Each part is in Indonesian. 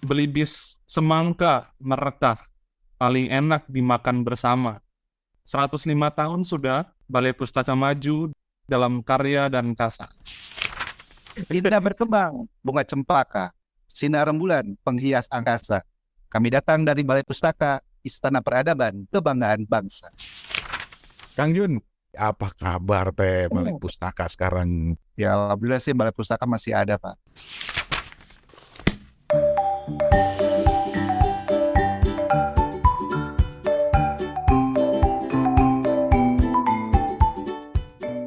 Beli bis semangka merekah, paling enak dimakan bersama. 105 tahun sudah Balai Pustaka maju dalam karya dan kasa. Indah berkembang, bunga cempaka, sinar rembulan, penghias angkasa. Kami datang dari Balai Pustaka, Istana Peradaban, Kebanggaan Bangsa. Kang Jun, apa kabar teh Balai Pustaka sekarang? Ya alhamdulillah sih Balai Pustaka masih ada, Pak.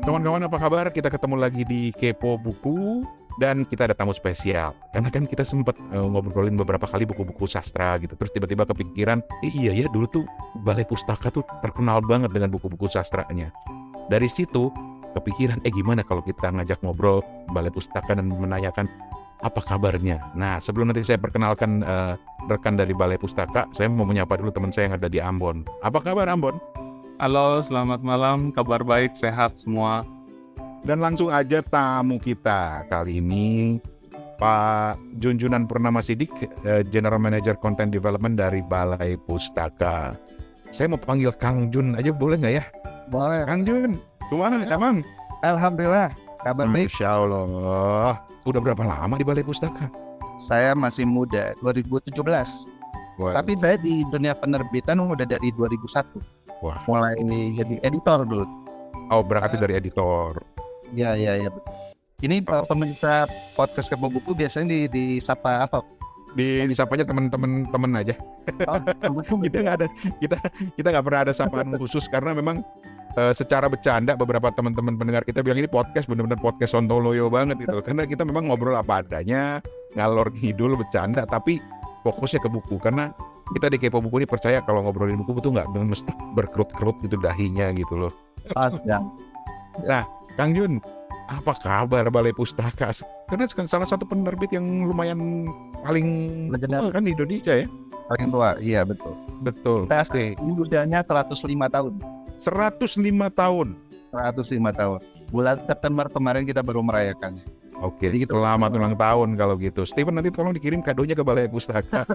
Kawan-kawan apa kabar? Kita ketemu lagi di Kepo Buku dan kita ada tamu spesial. Karena kan kita sempat ngobrolin beberapa kali buku-buku sastra gitu. Terus tiba-tiba kepikiran, iya ya dulu tuh Balai Pustaka tuh terkenal banget dengan buku-buku sastranya. Dari situ kepikiran, gimana kalau kita ngajak ngobrol Balai Pustaka dan menanyakan apa kabarnya. Nah, sebelum nanti saya perkenalkan rekan dari Balai Pustaka, saya mau menyapa dulu teman saya yang ada di Ambon. Apa kabar Ambon? Halo, selamat malam, kabar baik, sehat semua. Dan langsung aja tamu kita kali ini, Pak Junjunan Purnama Sidik, General Manager Content Development dari Balai Pustaka. Saya mau panggil Kang Jun aja, boleh nggak ya? Boleh. Kang Jun, gimana emang? Alhamdulillah, kabar baik. Masya Allah. Udah berapa lama di Balai Pustaka? Saya masih muda, 2017. Wah, Tapi saya di dunia penerbitan udah dari 2001. Wah. Mulai jadi editor dulu. Oh, berarti dari editor. Ya. Ini pemirsa podcast Kepo Buku biasanya disapa apa? Disapanya teman-teman aja. Kita nggak ada, kita nggak pernah ada sapaan khusus karena memang secara bercanda beberapa teman-teman pendengar kita bilang ini podcast benar-benar podcast sontoloyo banget gitu. Karena kita memang ngobrol apa adanya, ngalor ngidul bercanda, tapi fokusnya ke buku. Karena kita di Kepo Buku ini percaya kalau ngobrolin buku itu nggak mesti berkerut-kerut gitu dahinya gitu loh. Nah, Kang Jun, apa kabar Balai Pustaka? Karena kan salah satu penerbit yang lumayan paling tua kan di Indonesia ya. Paling tua, iya betul. Betul. Pasti usianya 105 tahun. 105 tahun. 105 tahun. Bulan September kemarin kita baru merayakannya. Oke, selamat ulang tahun kalau gitu. Steven, nanti tolong dikirim kadonya ke Balai Pustaka.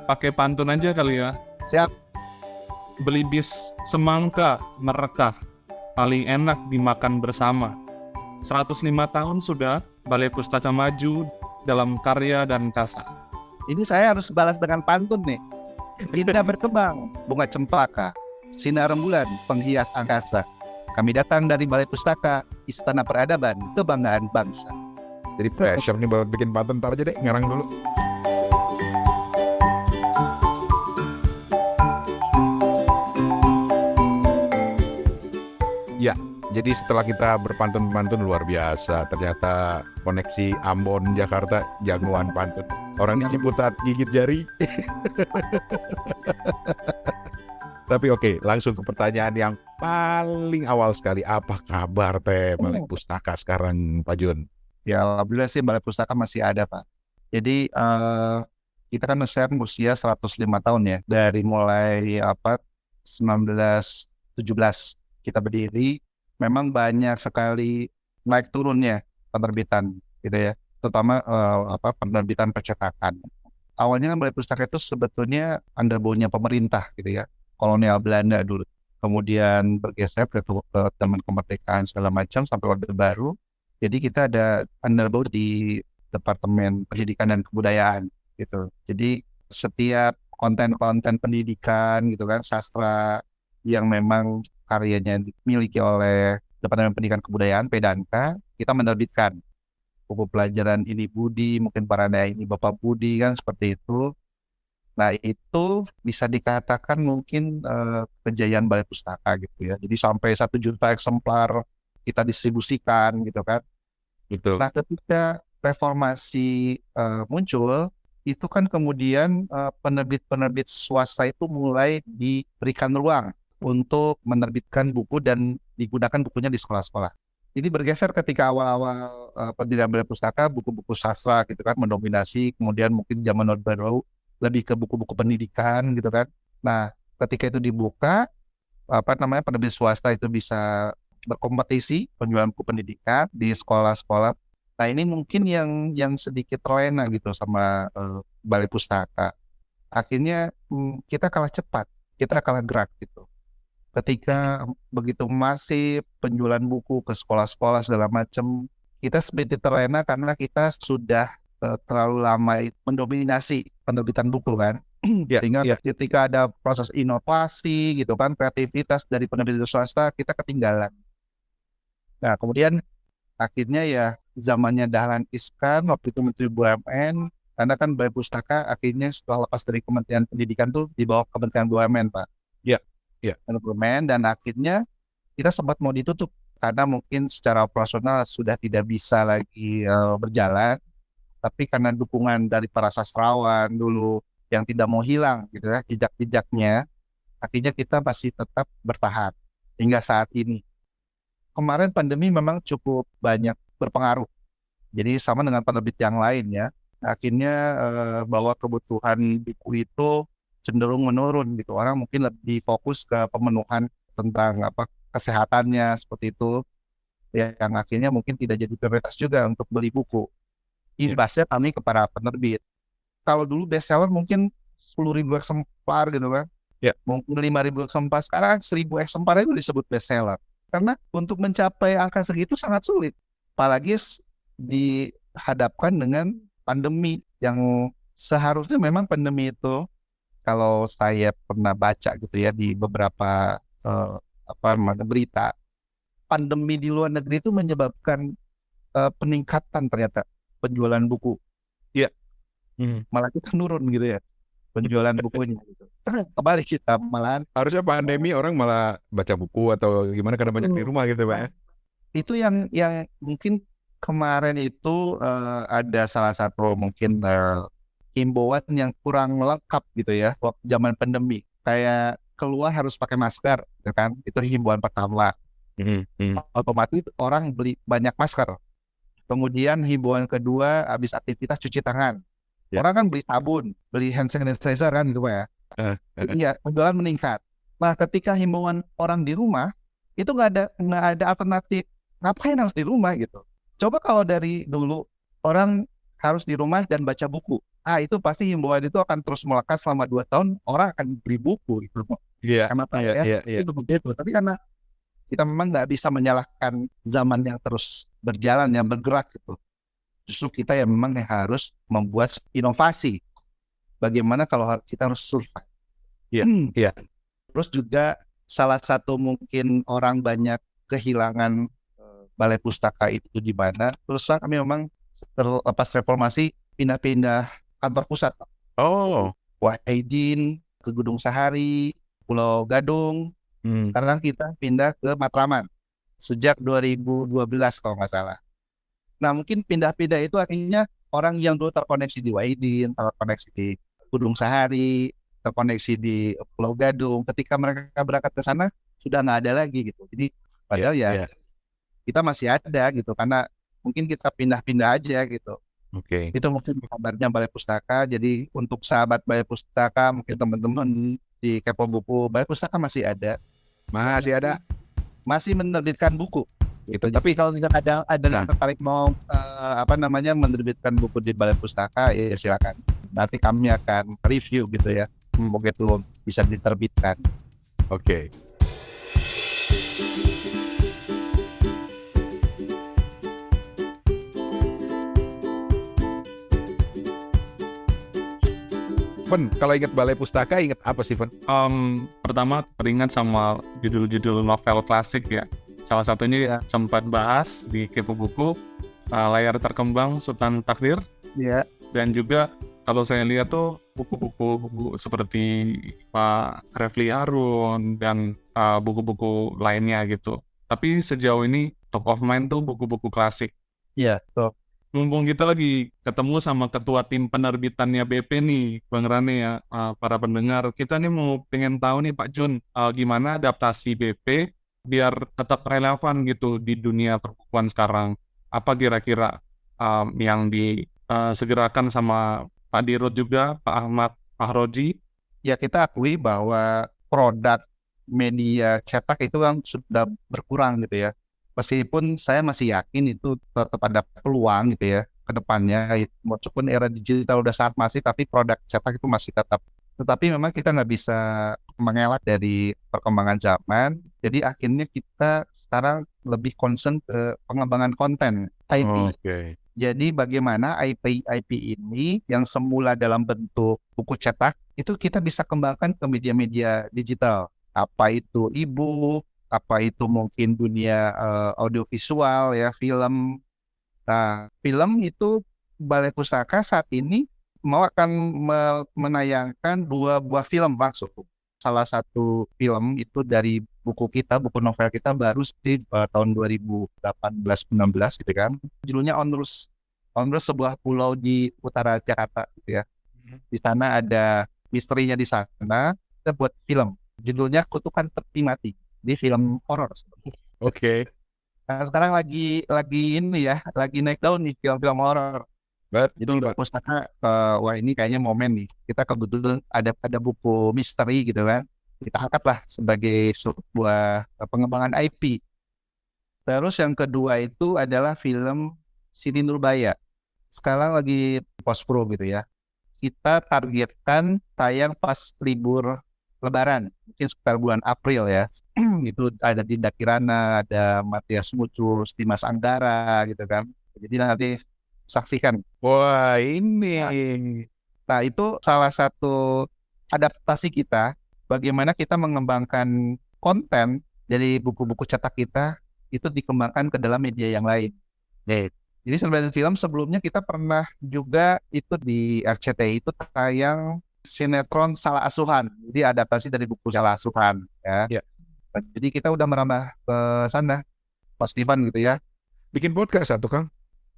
Pakai pantun aja kali ya. Siap. Beli bis semangka merekah, paling enak dimakan bersama. 105 tahun sudah Balai Pustaka maju dalam karya dan kasa. Ini saya harus balas dengan pantun nih. Indah berkembang, bunga cempaka, sinar rembulan, penghias angkasa. Kami datang dari Balai Pustaka, Istana Peradaban, Kebanggaan Bangsa. Jadi pressure nih buat bikin pantun, ntar aja deh, ngarang dulu. Ya, jadi setelah kita berpantun-pantun luar biasa, ternyata koneksi Ambon, Jakarta, jagoan pantun. Orang di Ciputat gigit jari. Tapi oke, langsung ke pertanyaan yang paling awal sekali. Apa kabar teh Balai Pustaka sekarang, Pak Jun? Ya alhamdulillah sih Balai Pustaka masih ada, Pak. Jadi kita kan usia 105 tahun ya. Dari mulai 1917 kita berdiri. Memang banyak sekali naik turunnya penerbitan gitu ya. Terutama penerbitan percetakan. Awalnya kan Balai Pustaka itu sebetulnya underbone-nya pemerintah gitu ya. Kolonial Belanda dulu, kemudian bergeser ke zaman kemerdekaan segala macam sampai Orde Baru. Jadi kita ada underbound di Departemen Pendidikan dan Kebudayaan gitu. Jadi setiap konten-konten pendidikan gitu kan, sastra yang memang karyanya dimiliki oleh Departemen Pendidikan Kebudayaan Pedanka, kita menerbitkan buku pelajaran ini Budi, mungkin Parana ini Bapak Budi kan seperti itu. Nah itu bisa dikatakan mungkin kejayaan Balai Pustaka gitu ya. Jadi sampai 1 juta eksemplar kita distribusikan gitu kan. Betul. Nah ketika reformasi muncul, itu kan kemudian penerbit-penerbit swasta itu mulai diberikan ruang untuk menerbitkan buku dan digunakan bukunya di sekolah-sekolah. Ini bergeser ketika awal-awal pendirian Balai Pustaka, buku-buku sastra gitu kan mendominasi, kemudian mungkin zaman Orde Baru lebih ke buku-buku pendidikan gitu kan. Nah, ketika itu dibuka, penerbit swasta itu bisa berkompetisi penjualan buku pendidikan di sekolah-sekolah. Nah ini mungkin yang sedikit terlena gitu sama Balai Pustaka. Akhirnya kita kalah cepat, kita kalah gerak gitu. Ketika begitu masif penjualan buku ke sekolah-sekolah segala macam, kita seperti terlena karena kita sudah terlalu lama mendominasi penerbitan buku kan. Sehingga ketika ada proses inovasi gitu kan, kreativitas dari penerbit swasta, kita ketinggalan. Nah kemudian akhirnya ya zamannya Dahlan Iskan waktu itu Menteri BUMN, karena kan Balai Pustaka akhirnya setelah lepas dari Kementerian Pendidikan tuh di bawah Kementerian BUMN Pak. BUMN, dan akhirnya kita sempat mau ditutup karena mungkin secara operasional sudah tidak bisa lagi berjalan, tapi karena dukungan dari para sastrawan dulu yang tidak mau hilang gitu ya jejak-jejaknya, akhirnya kita masih tetap bertahan hingga saat ini. Kemarin pandemi memang cukup banyak berpengaruh, jadi sama dengan penerbit yang lain ya, akhirnya bahwa kebutuhan buku itu cenderung menurun gitu. Orang mungkin lebih fokus ke pemenuhan tentang kesehatannya seperti itu, ya, yang akhirnya mungkin tidak jadi prioritas juga untuk beli buku. Imbasnya kami ke para penerbit. Kalau dulu bestseller mungkin 10.000 eksemplar gitu kan, mungkin 5.000 eksemplar, sekarang 1.000 eksemplar itu disebut bestseller. Karena untuk mencapai angka segitu sangat sulit, apalagi dihadapkan dengan pandemi yang seharusnya memang pandemi itu, kalau saya pernah baca gitu ya di beberapa berita, pandemi di luar negeri itu menyebabkan peningkatan ternyata penjualan buku. Malah kita nurun gitu ya penjualan bukunya. Gitu. Kembali kita malahan. Harusnya pandemi orang malah baca buku atau gimana karena banyak di rumah gitu Pak. Itu yang mungkin kemarin itu ada salah satu mungkin himbauan yang kurang lengkap gitu ya waktu zaman pandemi, kayak keluar harus pakai masker gitu kan, itu himbauan pertama. Otomatis orang beli banyak masker. Kemudian himbauan kedua, habis aktivitas cuci tangan, orang kan beli sabun, beli hand sanitizer kan gitu Pak ya. Iya, penjualan meningkat. Nah ketika himbauan orang di rumah itu nggak ada alternatif, ngapain harus di rumah gitu. Coba kalau dari dulu orang harus di rumah dan baca buku, itu pasti himbauan itu akan terus melekat selama 2 tahun, orang akan beli buku gitu. Kenapa ya? Itu begitu. Tapi karena kita memang nggak bisa menyalahkan zaman yang terus berjalan, yang bergerak gitu. Justru kita yang memang harus membuat inovasi. Bagaimana kalau kita harus survive. Terus juga salah satu mungkin orang banyak kehilangan Balai Pustaka itu di mana. Terus kami memang lepas reformasi pindah-pindah kantor pusat. Wahidin ke Gedung Sahari, Pulau Gadung. Sekarang kita pindah ke Matraman sejak 2012 kalau nggak salah. Nah mungkin pindah-pindah itu akhirnya orang yang dulu terkoneksi di Wahidin, terkoneksi di Gedung Sahari, terkoneksi di Pulau Gadung, ketika mereka berangkat ke sana sudah nggak ada lagi gitu. Jadi padahal kita masih ada gitu, karena mungkin kita pindah-pindah aja gitu. Itu mungkin kabarnya Balai Pustaka. Jadi untuk sahabat Balai Pustaka, mungkin teman-teman di Kepo Buku, Balai Pustaka masih ada. Masih menerbitkan buku. Gitu. Tapi kalau ada yang tertarik mau menerbitkan buku di Balai Pustaka, ya silakan. Nanti kami akan review gitu ya. Mungkin itu bisa diterbitkan. Fen, kalau ingat Balai Pustaka ingat apa sih Fen? Pertama teringat sama judul-judul novel klasik ya. Salah satunya sempat bahas di Kepo Buku, Layar Terkembang Sultan Takdir. Dan juga kalau saya lihat tuh buku-buku seperti Pak Refli Harun dan buku-buku lainnya gitu. Tapi sejauh ini top of mind tuh buku-buku klasik. Betul. Mumpung kita lagi ketemu sama ketua tim penerbitannya BP nih, Bang Rane ya, para pendengar, kita nih mau pengen tahu nih Pak Jun, gimana adaptasi BP biar tetap relevan gitu di dunia perbukuan sekarang. Apa kira-kira yang disegerakan sama Pak Dirut juga, Pak Ahmad Fahroji? Ya kita akui bahwa produk media cetak itu kan sudah berkurang gitu ya. Meskipun saya masih yakin itu tetap ada peluang gitu ya ke depannya, walaupun era digital udah sangat masif, tapi produk cetak itu masih tetap. Tetapi memang kita nggak bisa mengelak dari perkembangan zaman. Jadi akhirnya kita sekarang lebih concern ke pengembangan konten IP. Oke. Jadi bagaimana IP ini yang semula dalam bentuk buku cetak itu kita bisa kembangkan ke media-media digital. Apa itu e-book, apa itu mungkin dunia audiovisual ya, film. Nah, film itu Balai Pustaka saat ini mau akan menayangkan dua buah film masuk. Salah satu film itu dari buku kita, buku novel kita baru sih tahun 2018-19 gitu kan. Judulnya Onrus. Onrus sebuah pulau di utara Jakarta gitu ya. Di sana ada misterinya di sana. Kita buat film. Judulnya Kutukan Peti Mati. Di film horor. Oke. Nah, sekarang lagi ini ya, lagi naik daun nih film-film horor. Jadi Betul, Pak. pustaka, wah ini kayaknya momen nih. Kita kebetulan ada buku misteri gitu kan. Kita angkatlah sebagai sebuah pengembangan IP. Terus yang kedua itu adalah film Siti Nurbaya. Sekarang lagi post pro gitu ya. Kita targetkan tayang pas libur Lebaran, mungkin sekitar bulan April ya. Itu ada Dinda Kirana, ada Matias Mucus, Dimas Anggara gitu kan. Jadi nanti saksikan. Wah, ini. Nah, itu salah satu adaptasi kita, bagaimana kita mengembangkan konten dari buku-buku cetak kita, itu dikembangkan ke dalam media yang lain. Jadi sebenarnya film sebelumnya kita pernah juga itu di RCTI itu tayang sinetron Salah Asuhan. Jadi adaptasi dari buku Salah Asuhan. Ya. Ya. Nah, jadi kita udah merambah ke sana, Mas Steven gitu ya. Bikin podcast satu, Kang.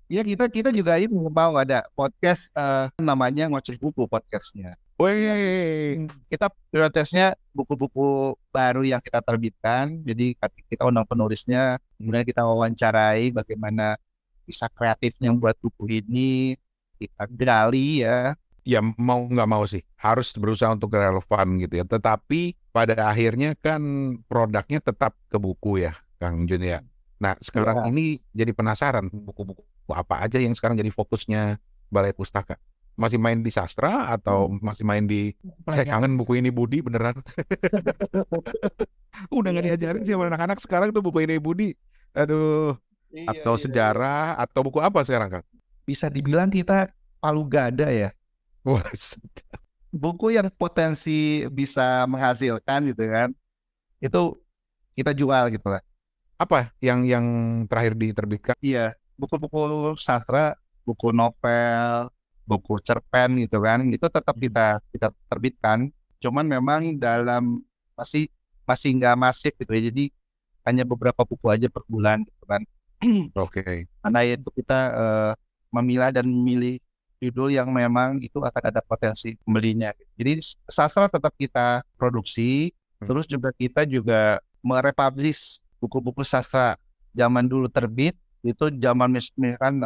Ya kita juga ini mau ada podcast namanya Ngoceh Buku podcastnya. Wih. Kita prioritasnya buku-buku baru yang kita terbitkan. Jadi kita undang penulisnya, kemudian kita wawancarai bagaimana bisa kreatifnya buat buku ini, kita gali ya. Ya mau nggak mau sih harus berusaha untuk relevan gitu ya. Tetapi pada akhirnya kan produknya tetap ke buku ya, Kang Jun ya. Nah sekarang ini jadi penasaran buku-buku apa aja yang sekarang jadi fokusnya Balai Pustaka. Masih main di sastra atau masih main di saya kangen buku ini Budi beneran. Udah nggak diajarin sih sama anak-anak sekarang tuh buku ini Budi. Aduh. Atau sejarah atau buku apa sekarang, Kang? Bisa dibilang kita palu gada ya. Wah, Buku yang potensi bisa menghasilkan gitu kan, itu kita jual gitu lah. apa yang terakhir diterbitkan? Iya, buku-buku sastra, buku novel, buku cerpen gitu kan, itu tetap kita terbitkan. Cuman memang dalam masih nggak masif gitu ya. Jadi hanya beberapa buku aja per bulan gitu kan. Oke. Karena itu kita memilah dan memilih judul yang memang itu akan ada potensi pembelinya. Jadi sastra tetap kita produksi, terus juga kita juga merepublish buku-buku sastra zaman dulu terbit, itu zaman misalkan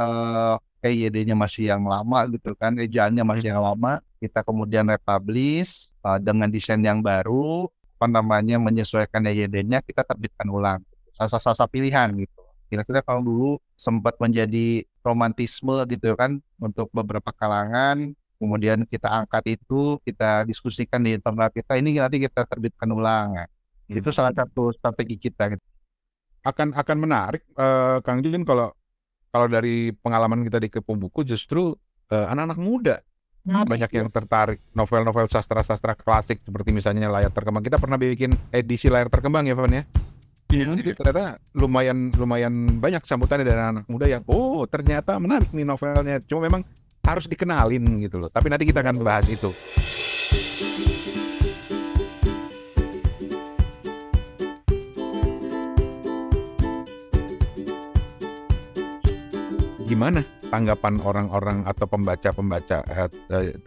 EYD-nya masih yang lama gitu kan, ejaannya masih yang lama, kita kemudian republish dengan desain yang baru, menyesuaikan EYD-nya, kita terbitkan ulang. Sastra-sastra pilihan gitu. Kira-kira kalau dulu sempat menjadi romantisme gitu kan untuk beberapa kalangan, kemudian kita angkat itu, kita diskusikan di internal kita, ini nanti kita terbitkan ulang. Itu salah satu strategi kita. Akan menarik, Kang Jun, kalau dari pengalaman kita di Kepung Buku justru anak-anak muda banyak yang tertarik novel-novel sastra klasik seperti misalnya Layar Terkembang. Kita pernah bikin edisi Layar Terkembang ya, Van ya. Jadi ternyata lumayan banyak sambutannya dari anak muda yang ternyata menarik nih novelnya. Cuma memang harus dikenalin gitu loh. Tapi nanti kita akan bahas itu. Gimana tanggapan orang-orang atau pembaca-pembaca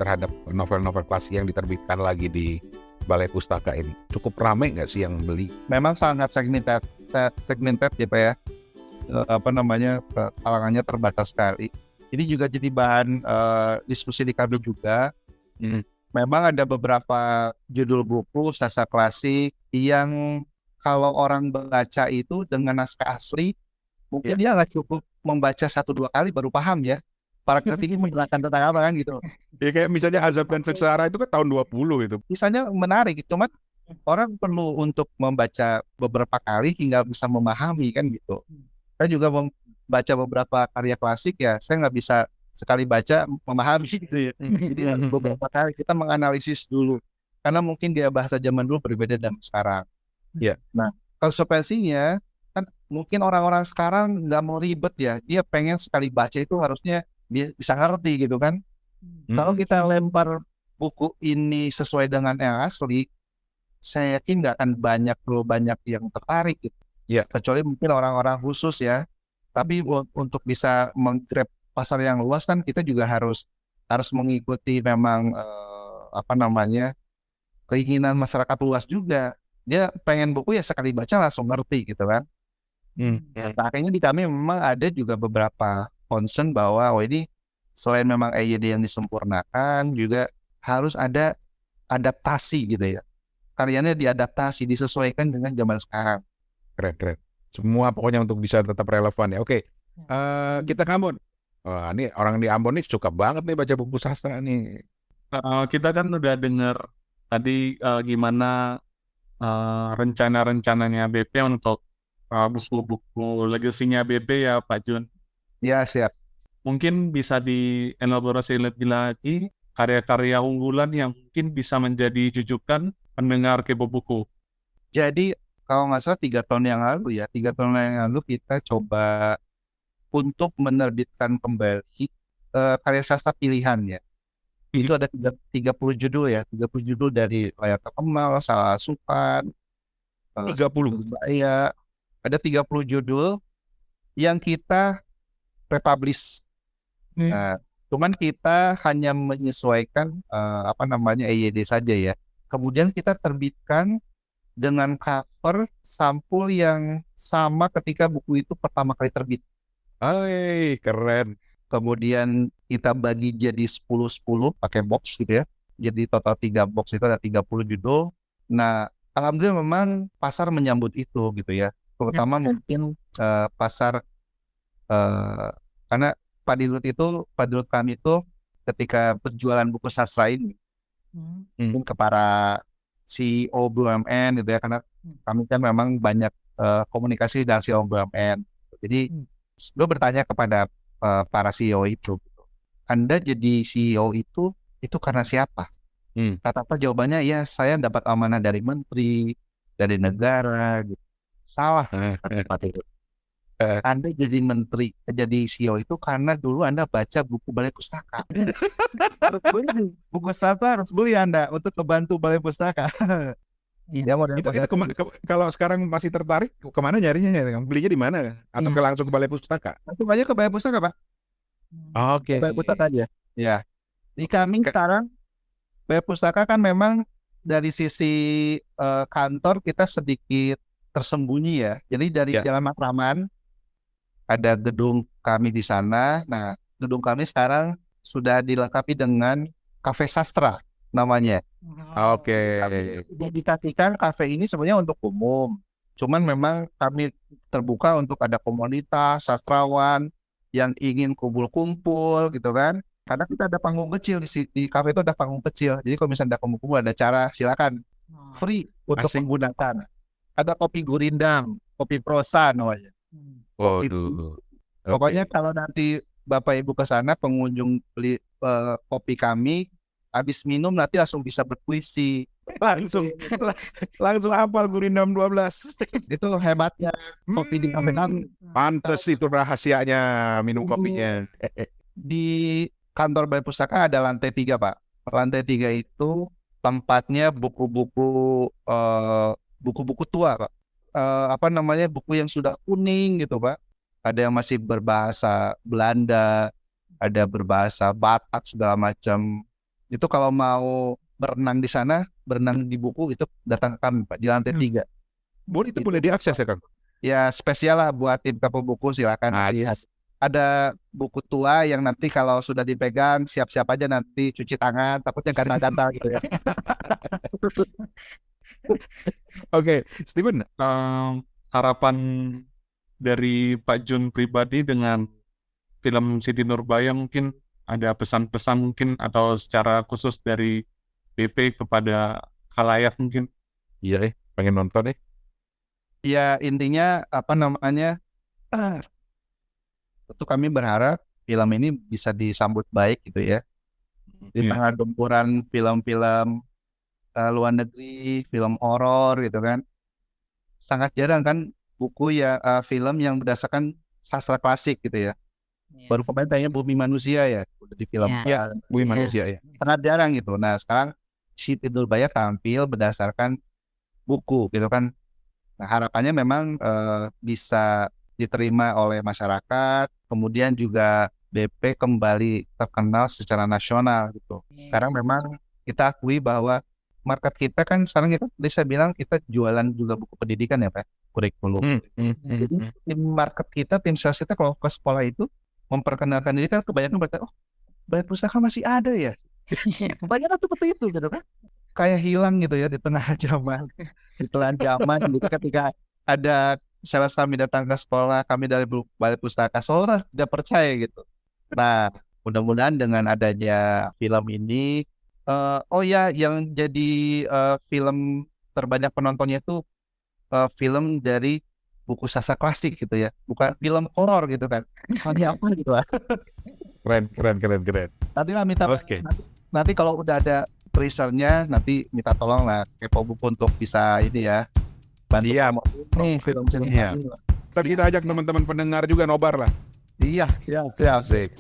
terhadap novel-novel klasik yang diterbitkan lagi di Balai Pustaka ini? Cukup ramai nggak sih yang beli? Memang sangat segmented gitu ya. Kalangannya terbatas sekali. Ini juga jadi bahan diskusi di kami juga. Memang ada beberapa judul buku sastra klasik yang kalau orang baca itu dengan naskah asli Mungkin dia nggak cukup membaca 1-2 kali baru paham ya. Paragraf ini menjelaskan tentang apa kan gitu. Ya kayak misalnya Azab dan Sengsara itu kan tahun 20 itu. Misalnya menarik, cuman orang perlu untuk membaca beberapa kali hingga bisa memahami kan gitu. Saya juga membaca beberapa karya klasik ya, saya nggak bisa sekali baca memahami gitu ya. Jadi beberapa kali kita menganalisis dulu, karena mungkin dia bahasa zaman dulu berbeda dengan sekarang. Iya. Nah, konsekuensinya kan mungkin orang-orang sekarang nggak mau ribet ya, dia pengen sekali baca itu harusnya bisa ngerti gitu kan. Kalau kita lempar buku ini sesuai dengan yang asli, saya yakin nggak akan banyak yang tertarik gitu. Iya. Kecuali mungkin orang-orang khusus ya. Tapi untuk bisa menggrab pasar yang luas kan kita juga harus mengikuti memang keinginan masyarakat luas juga. Dia pengen buku ya sekali baca langsung ngerti gitu kan. Nah, akhirnya di kami memang ada juga beberapa concern bahwa ini selain memang EYD yang disempurnakan juga harus ada adaptasi gitu ya. Karyanya diadaptasi, disesuaikan dengan zaman sekarang. Keren. Semua pokoknya untuk bisa tetap relevan ya. Oke. Kita ke Ambon. Wah, ini orang di Ambon nih suka banget nih baca buku sastra nih. Kita kan udah dengar tadi gimana rencana-rencananya BP untuk buku-buku legasinya BP ya Pak Jun. Ya, siap. Mungkin bisa dielaborasi lebih lagi karya-karya unggulan yang mungkin bisa menjadi jujukan pendengar Kepo Buku. Jadi kalau nggak salah 3 tahun yang lalu kita coba untuk menerbitkan kembali karya sastra pilihan ya. Itu ada 30 judul ya, 30 judul dari Layar Terkemal, Salah Asupan, 30. Ya, ada 30 judul yang kita republish. Cuman kita hanya menyesuaikan EYD saja ya. Kemudian kita terbitkan dengan cover sampul yang sama ketika buku itu pertama kali terbit. Hai, keren. Kemudian kita bagi jadi 10-10 pakai box gitu ya. Jadi total 3 box itu ada 30 judul. Nah, alhamdulillah memang pasar menyambut itu gitu ya. Terutama mungkin pasar karena Pak Dirut kami itu ketika berjualan buku sastra ini ke para CEO BUMN gitu ya, karena kami kan memang banyak komunikasi dengan CEO BUMN. Jadi gue bertanya kepada para CEO itu, Anda jadi CEO itu karena siapa? Rata-rata jawabannya ya saya dapat amanah dari menteri, dari negara gitu. Salah. Anda jadi menteri, jadi CEO itu karena dulu Anda baca buku Balai Pustaka. Buku sastra harus beli Anda untuk membantu Balai Pustaka. Ya, itu kalau sekarang masih tertarik, kemana nyarinya? Belinya di mana? Atau langsung ke Balai Pustaka? Langsung aja ke Balai Pustaka, Pak. Oke. Balai Pustaka aja. Ya. Di kami sekarang Balai Pustaka kan memang dari sisi kantor kita sedikit tersembunyi ya. Jadi dari Jalan Matraman ada gedung kami di sana. Nah, gedung kami sekarang sudah dilengkapi dengan kafe sastra namanya. Oke. Dedikasikan kafe ini sebenarnya untuk umum. Cuman memang kami terbuka untuk ada komunitas sastrawan yang ingin kumpul-kumpul gitu kan. Karena kita ada panggung kecil di kafe itu ada panggung kecil. Jadi kalau misalnya ada kumpul ada acara silakan free untuk menggunakan. Ada kopi gurindam, kopi prosa namanya. Waduh. Pokoknya kalau nanti Bapak Ibu ke sana pengunjung beli kopi kami, habis minum nanti langsung bisa berpuisi. Langsung hafal Gurindam 12. Itu hebatnya kopi di kafe kami. Pantes itu rahasianya minum kopinya. Di kantor Balai Pustaka ada lantai 3, Pak. Lantai 3 itu tempatnya buku-buku tua, Pak. Buku yang sudah kuning gitu, Pak. Ada yang masih berbahasa Belanda, ada berbahasa Batak segala macam. Itu kalau mau berenang di sana, berenang di buku itu datang ke kami, Pak, di lantai 3. Itu boleh diakses ya, Kang? Ya spesial lah buat tim Kepo Buku, silakan lihat. Ada buku tua yang nanti kalau sudah dipegang siap-siap aja nanti cuci tangan, takutnya gatal-gatal gitu ya. Oke, Steven, harapan dari Pak Jun pribadi dengan film Siti Nurbaya, mungkin ada pesan-pesan mungkin atau secara khusus dari BP kepada khalayak mungkin. Iya pengen nonton Ya intinya apa namanya, tentu kami berharap film ini bisa disambut baik gitu ya. Di Iya. tengah gempuran film-film luar negeri, film horor gitu kan. Sangat jarang kan buku ya, film yang berdasarkan sastra klasik gitu ya. Iya. Baru kemarin tayangnya Bumi Manusia ya, udah di film. Iya. Bumi Iya. Manusia ya. Sangat jarang gitu. Nah sekarang Siti Nurbaya tampil berdasarkan buku gitu kan. Nah harapannya memang bisa diterima oleh masyarakat, kemudian juga BP kembali terkenal secara nasional gitu. Sekarang memang kita akui bahwa market kita kan sekarang kita bisa bilang kita jualan juga buku pendidikan ya Pak, kurikulum. Jadi tim market kita, tim sales kita kalau ke sekolah itu memperkenalkan diri kan kebanyakan berkata, oh Balai Pustaka masih ada ya. Kebanyakan seperti itu gitu kan. Kayak hilang gitu ya di tengah zaman. Di tengah zaman gitu ketika ada sales kami datang ke sekolah, kami dari Balai Pustaka, seolah tidak percaya gitu. Nah, mudah-mudahan dengan adanya film ini, oh ya, yang jadi film terbanyak penontonnya itu film dari buku sastra klasik gitu ya, bukan film horor gitu kan. Soalnya apa gitu lah. Keren. Nanti lah minta, Oke. nanti kalau udah ada teasernya, nanti minta tolong lah Kepo Buku untuk bisa ini ya, bantu Iya. nih film Iya. ini. Ntar kita ajak teman-teman pendengar juga nobar lah. Iya. Asik.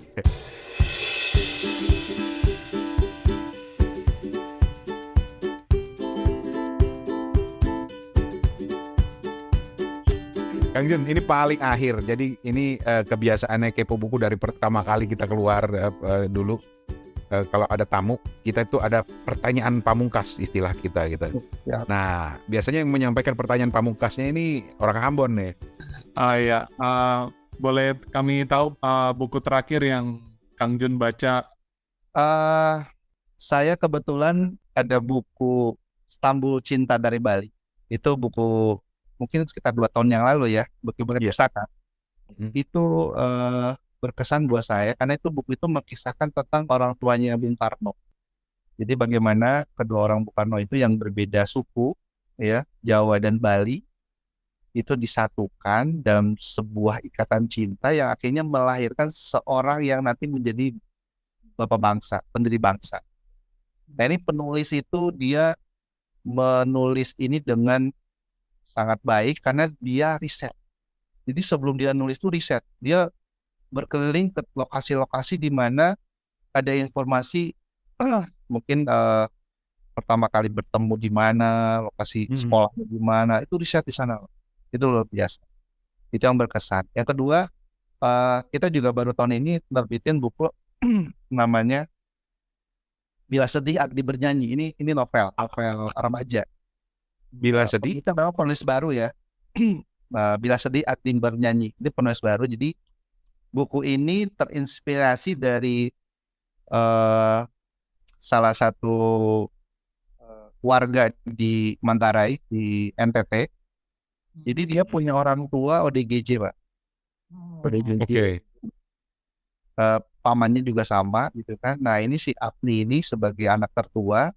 Kang Jun, ini paling akhir. Jadi ini kebiasaannya Kepo Buku dari pertama kali kita keluar dulu. Kalau ada tamu, kita itu ada pertanyaan pamungkas istilah kita gitu. Ya. Nah, biasanya yang menyampaikan pertanyaan pamungkasnya ini orang Ambon nih. Ya, boleh kami tahu buku terakhir yang Kang Jun baca? Saya kebetulan ada buku Stambul Cinta dari Bali. Itu buku mungkin sekitar 2 tahun yang lalu ya, buku Balai Pustaka. Itu berkesan buat saya karena itu buku itu mengisahkan tentang orang tuanya Bung Karno. Jadi bagaimana kedua orang Bung Karno itu yang berbeda suku ya, Jawa dan Bali itu disatukan dalam sebuah ikatan cinta yang akhirnya melahirkan seorang yang nanti menjadi bapak bangsa, pendiri bangsa. Nah ini penulis itu dia menulis ini dengan sangat baik karena dia riset. Jadi sebelum dia nulis itu riset, dia berkeliling ke lokasi-lokasi di mana ada informasi mungkin pertama kali bertemu di mana, lokasi sekolahnya di mana, itu riset di sana. Itu luar biasa. Itu yang berkesan. Yang kedua, kita juga baru tahun ini terbitin buku namanya Bila Sedih Agni Bernyanyi. Ini novel remaja. Bila sedih. Kita memang penulis baru ya. Bila Sedih Agni Bernyanyi. Ini penulis baru. Jadi buku ini terinspirasi dari salah satu warga di Manggarai di NTT. Jadi dia punya orang tua ODGJ Pak. ODGJ. Oke. Pamannya juga sama gitu kan. Nah ini si Agni ini sebagai anak tertua,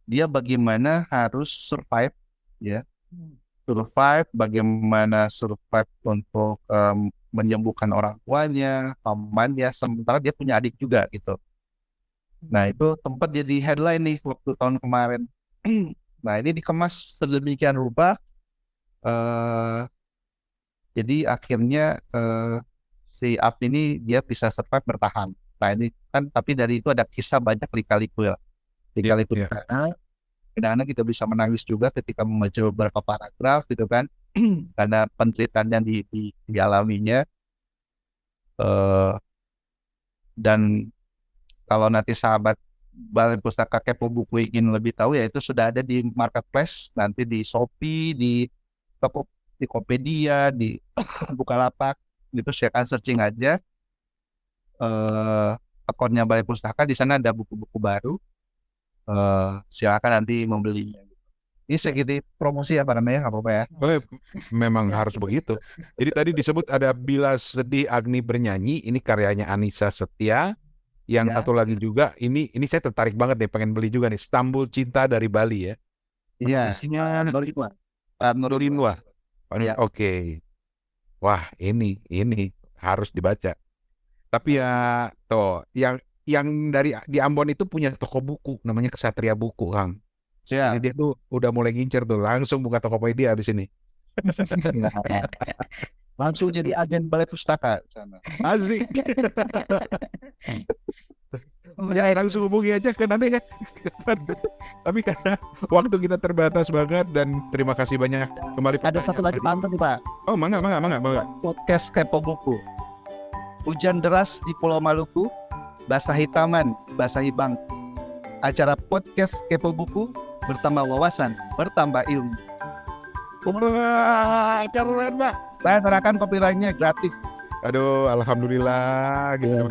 dia bagaimana harus survive ya. Survive, bagaimana survive untuk menyembuhkan orang tuanya, pamannya, sementara dia punya adik juga gitu. Nah itu tempat jadi headline nih waktu tahun kemarin. Nah ini dikemas sedemikian rupa, jadi akhirnya si Ap ini dia bisa survive bertahan. Nah ini kan, tapi dari itu ada kisah banyak lika-liku ya. Lika-liku kadang-kadang kita bisa menangis juga ketika membaca beberapa paragraf gitu kan. Karena penderitaan yang dialaminya. Dan kalau nanti sahabat Balai Pustaka Kepo Buku ingin lebih tahu ya itu sudah ada di marketplace, nanti di Shopee, di Tokopedia, di Bukalapak, itu silakan searching aja akunnya Balai Pustaka, di sana ada buku-buku baru, silakan nanti membelinya. Ini sedikit promosi ya Pak Nanda ya, nggak apa-apa ya. Oh, memang harus begitu. Jadi tadi disebut ada Bila Sedih Agni Bernyanyi, ini karyanya Anissa Setia. Yang Ya. satu lagi juga, ini saya tertarik banget nih, pengen beli juga nih, Stambul Cinta dari Bali ya. Iya. Isinya Nurullah. Nurullah. Ya. Oke. Wah, ini harus dibaca. Tapi ya, toh yang dari di Ambon itu punya toko buku, namanya Kesatria Buku, Kang. Siap. Ini dia tuh udah mulai ngincer tuh, langsung buka Tokopedia abis ini. Langsung jadi agen balai pustaka sana. Asik. Ya, langsung hubungi aja ke nanti ya. Tapi karena waktu kita terbatas banget dan terima kasih banyak kembali. Ada satu lagi pantun nih Pak. Oh, mangga. Podcast Kepo Buku. Hujan deras di Pulau Maluku, basahi taman, basahi bangku. Acara podcast Kepo Buku, bertambah wawasan, bertambah ilmu. Wah, keren Pak. Saya serahkan copyrightnya gratis. Aduh, alhamdulillah gitu.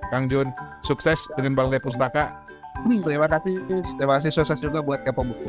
Kang Jun, sukses dengan Balai Pustaka. Terima kasih sukses juga buat Kepo Buku.